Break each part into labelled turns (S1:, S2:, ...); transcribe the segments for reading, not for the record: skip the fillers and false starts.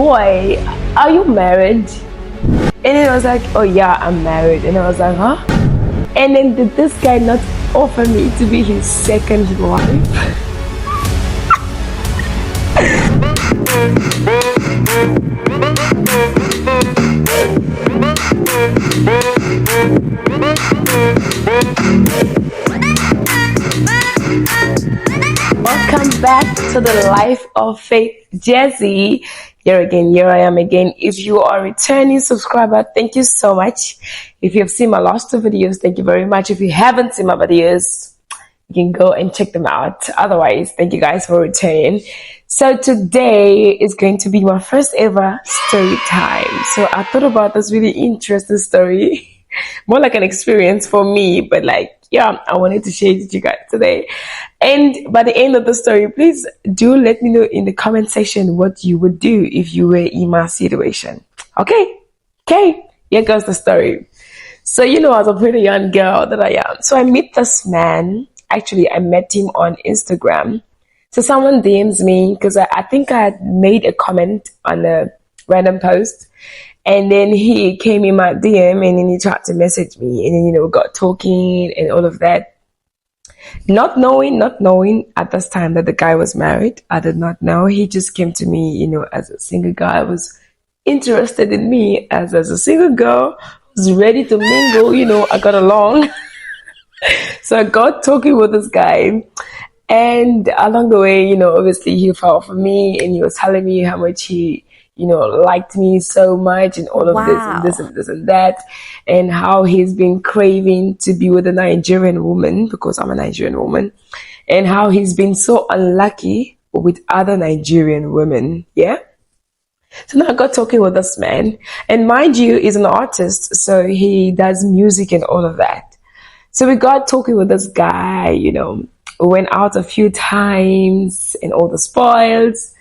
S1: boy, are you married? And then I was like, oh yeah, I'm married. And I was like, huh? And then did this guy not offer me to be his second wife? Welcome back to the Life of Faith, Jesse. Here I am again. If you are a returning subscriber, thank you so much. If you have seen my last two videos, thank you very much. If you haven't seen my videos, you can go and check them out. Otherwise, thank you guys for returning. So today is going to be my first ever story time. So I thought about this really interesting story. More like an experience for me, but I wanted to share it with you guys today. And by the end of the story, please do let me know in the comment section what you would do if you were in my situation. Okay, here goes the story. So, I was a pretty young girl that I am. So I met this man. Actually, I met him on Instagram. So someone DMs me because I think I had made a comment on a random post. And then he came in my DM and then he tried to message me. And then, we got talking and all of that. Not knowing at this time that the guy was married. I did not know. He just came to me, as a single guy. Was interested in me as a single girl. Was ready to mingle, I got along. So I got talking with this guy. And along the way, obviously he fell for me and he was telling me how much he liked me so much and all of this and that, and how he's been craving to be with a Nigerian woman because I'm a Nigerian woman, and how he's been so unlucky with other Nigerian women. Yeah. So now I got talking with this man, and mind you, he's an artist, so he does music and all of that. So we got talking with this guy, we went out a few times and all the spoils.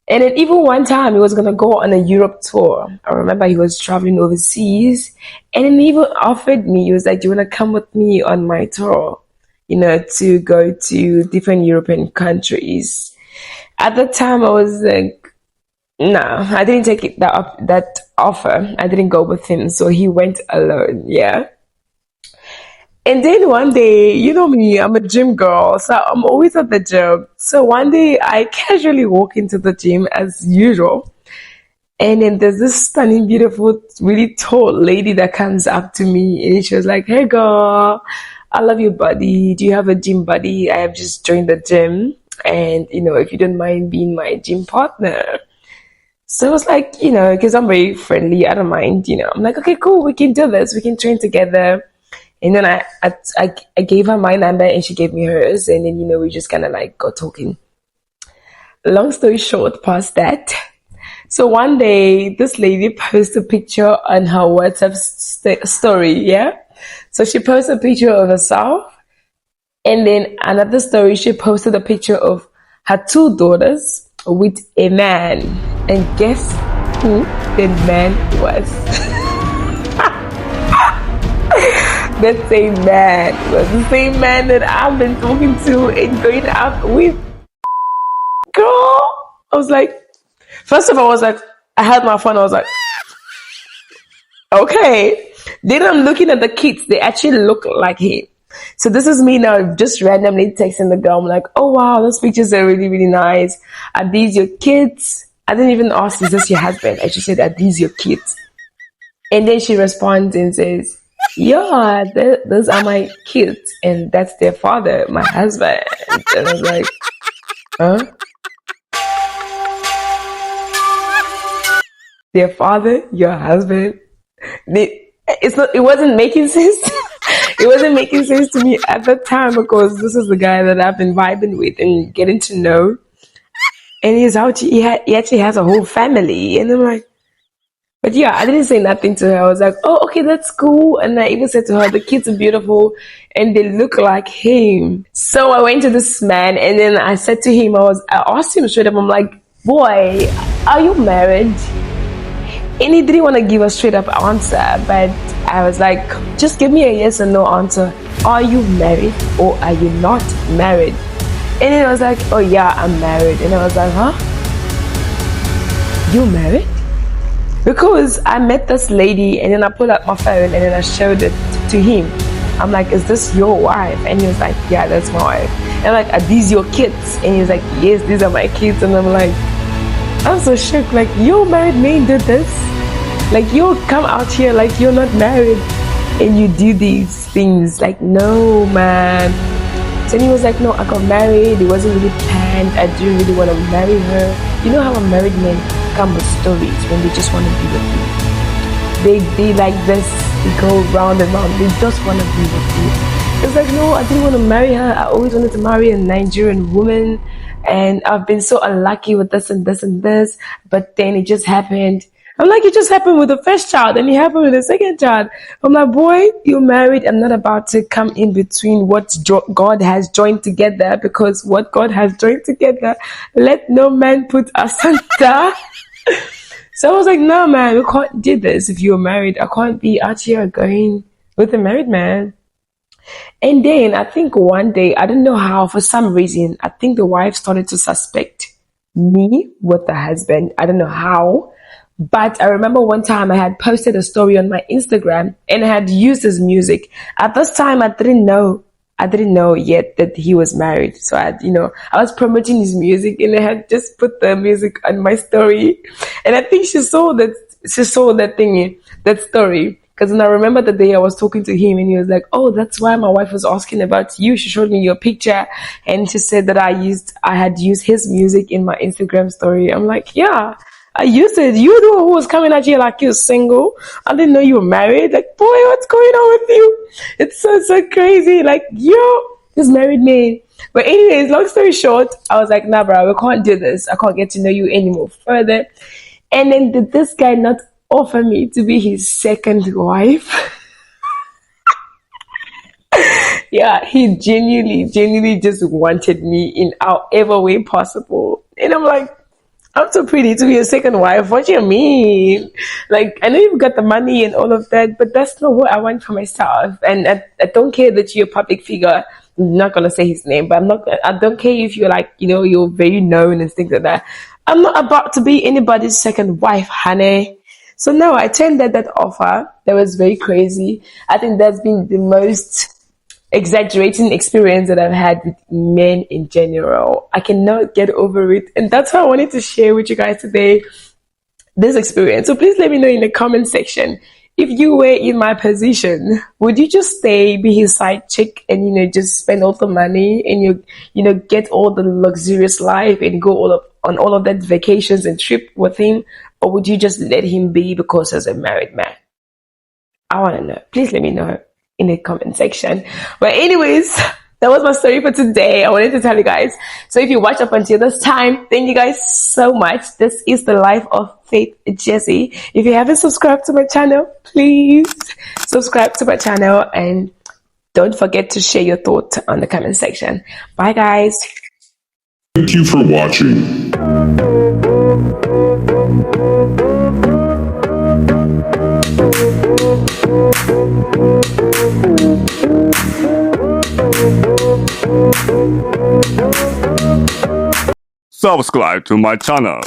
S1: And then even one time he was going to go on a Europe tour. I remember he was traveling overseas and then he even offered me, he was like, do you want to come with me on my tour, to go to different European countries. At the time I was like, no, I didn't take it, that offer. I didn't go with him. So he went alone. Yeah. And then one day, you know me, I'm a gym girl, so I'm always at the gym. So one day I casually walk into the gym as usual. And then there's this stunning, beautiful, really tall lady that comes up to me and she was like, hey girl, I love your buddy. Do you have a gym buddy? I have just joined the gym. And, if you don't mind being my gym partner. So I was like, because I'm very friendly, I don't mind, I'm like, okay, cool, we can do this. We can train together. And then I gave her my number and she gave me hers. And then, we just kind of got talking. Long story short, past that. So one day, this lady posted a picture on her WhatsApp story, yeah? So she posted a picture of herself. And then another story, she posted a picture of her two daughters with a man. And guess who the man was? That same man was the same man that I've been talking to and going out with. Girl, I was like, first of all, I had my phone, I was like, okay. Then I'm looking at the kids, they actually look like him. So this is me now just randomly texting the girl. I'm like, oh wow, those pictures are really, really nice. Are these your kids? I didn't even ask, is this your husband? I just said, are these your kids? And then she responds and says, yeah, those are my kids, and that's their father, my husband. And I was like, huh? Their father, your husband? It wasn't making sense. It wasn't making sense to me at the time because this is the guy that I've been vibing with and getting to know. And he actually has a whole family. And I'm like, but yeah, I didn't say nothing to her. I was like, oh, okay, that's cool. And I even said to her, the kids are beautiful and they look like him. So I went to this man and then I said to him, I asked him straight up, I'm like, boy, are you married? And he didn't want to give a straight up answer, but I was like, just give me a yes or no answer. Are you married or are you not married? And then I was like, oh yeah, I'm married. And I was like, huh? you married? Because I met this lady and then I pulled out my phone and then I showed it to him. I'm like, is this your wife? And he was like, yeah, that's my wife. And I'm like, are these your kids? And he was like, yes, these are my kids. And I'm like, I'm so shook. Like, you married me, did this? Like, you come out here like you're not married and you do these things. Like, no, man. So he was like, no, I got married. It wasn't really planned. I didn't really want to marry her. You know how a married man come with stories when they just want to be with you. They like this, they go round and round. They just want to be with you. It's like, no, I didn't want to marry her. I always wanted to marry a Nigerian woman. And I've been so unlucky with this and this and this. But then it just happened. I'm like, it just happened with the first child and it happened with the second child. I'm like, boy, you're married. I'm not about to come in between what God has joined together, because what God has joined together, let no man put asunder. So I was like, no, man, we can't do this. If you're married, I can't be out here going with a married man. And then I think one day, I don't know how, for some reason, I think the wife started to suspect me with the husband. I don't know how. But I remember one time I had posted a story on my Instagram and I had used his music. At this time, I didn't know yet that he was married. So I was promoting his music and I had just put the music on my story. And I think she saw that story. Because then I remember the day I was talking to him and he was like, oh, that's why my wife was asking about you. She showed me your picture and she said that I had used his music in my Instagram story. I'm like, yeah, I used it. You the one who was coming at you like you're single. I didn't know you were married. Like, boy, what's going on with you? It's so crazy. Like, yo, this married man. But anyways, long story short, I was like, nah, bro, we can't do this. I can't get to know you anymore further. And then did this guy not offer me to be his second wife? Yeah, he genuinely just wanted me in however way possible. And I'm like, I'm so pretty to be a second wife. What do you mean? Like, I know you've got the money and all of that, but that's not what I want for myself. And I don't care that you're a public figure. I'm not gonna say his name, but I don't care if you're like, you're very known and things like that. I'm not about to be anybody's second wife, honey. So no, I turned that offer. That was very crazy. I think that's been the most exaggerating experience that I've had with men in general. I cannot get over it. And that's how I wanted to share with you guys today, this experience. So please let me know in the comment section, if you were in my position, would you just stay, be his side chick and, just spend all the money and get all the luxurious life and go on all of that vacations and trip with him? Or would you just let him be because he's a married man? I want to know. Please let me know in the comment section. But anyways, that was my story for today. I wanted to tell you guys. So if you watched up until this time, thank you guys so much. This is the life of Faith Jessie. If you haven't subscribed to my channel, please subscribe to my channel and don't forget to share your thoughts on the comment section. Bye guys.
S2: Thank you for watching. Subscribe to my channel.